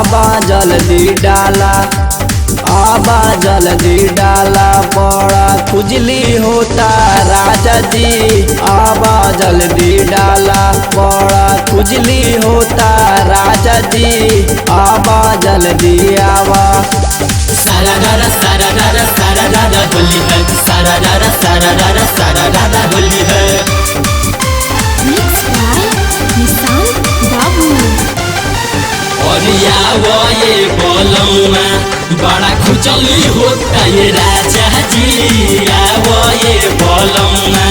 आबा जल्दी डाला, आबा जल्दी डाला, बड़ा खुजली होता राजा जी। आबा जल्दी डाला, बड़ा खुजली होता राजा जी। आबा जल्दी आवा। सारा रारा सारा रारा सारा रारा होली है, सारा रारा सारा रारा सारा रारा होली है। Mixed by Nissan Babu। और वो ये बोलौमा बड़ा खुचली होता ये राजा जी। वो ये बोलौमा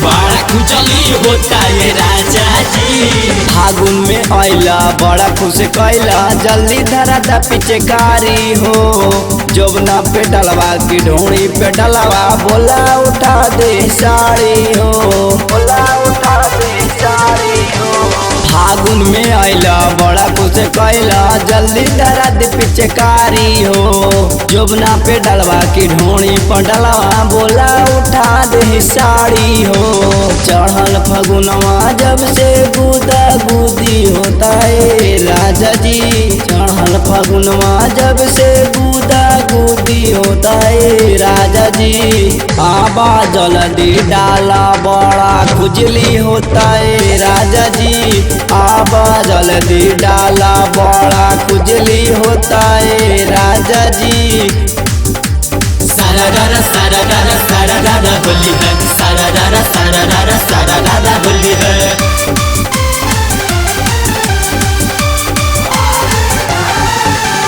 बड़ा खुचली होता ये राजा जी। फागुन में आइला बड़ा खुश कैला, जल्दी धरा दा पिचकारी हो। जोबना पे डलवा की ढोड़ी पे डलवा, बोला उठा दे साड़ी हो, बोला उठा दे साड़ी हो। फागुन में आइला बड़ा खुश कैला, जल्दी धरा दे पिचकारी हो। जोबना पे डलवा की ढोड़ी पे डलवा, बोला उठा दे साड़ी हो। चढ़ल फगुनवा जब से गुदा गुदी होता है राजा जी। चढ़ल फगुनवा जब से गुदा गुदी होता है राजा जी। आबा जल्दी डाला, बड़ा खुजली होता है राजा जी। आबा जल्दी डाला, बड़ा खुजली होता है राजा जी। सारा रारा सारा रारा सारा रारा होली है, सारा रारा सारा रारा सारा रारा होली है।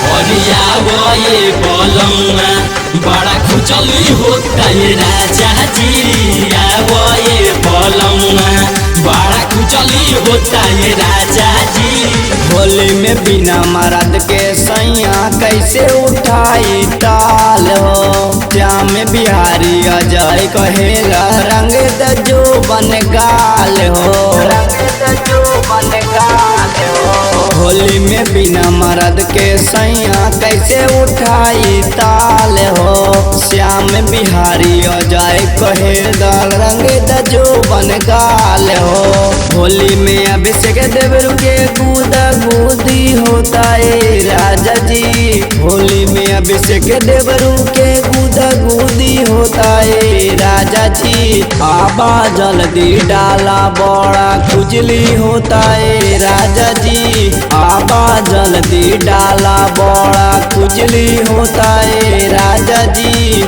और वो ये बोलौमा बड़ा खुचली होता ये राजा जी। वो ये बोलौमा बड़ा खुचली होता ये राजा जी। होली में बिना मरद के सैया कैसे उठाई ताल हो। श्याम बिहारी अजय कहेला रंग दजो बन गाल हो, रंग दजो बन गाल हो। होली में बिना मरद के सैया कैसे उठाई ताल हो। श्याम बिहारी अजय कहेला रंग दजो बन गाल हो। होली में अभिषेक देवरू के गुदा गुदी होता है राजा जी। होली में अभिषेक देवरू के गुदा गुदी होता है राजा जी। आबा जल्दी डाला, बड़ा खुजली होता है राजा जी। आबा जल्दी डाला, बड़ा खुजली होता है राजा जी।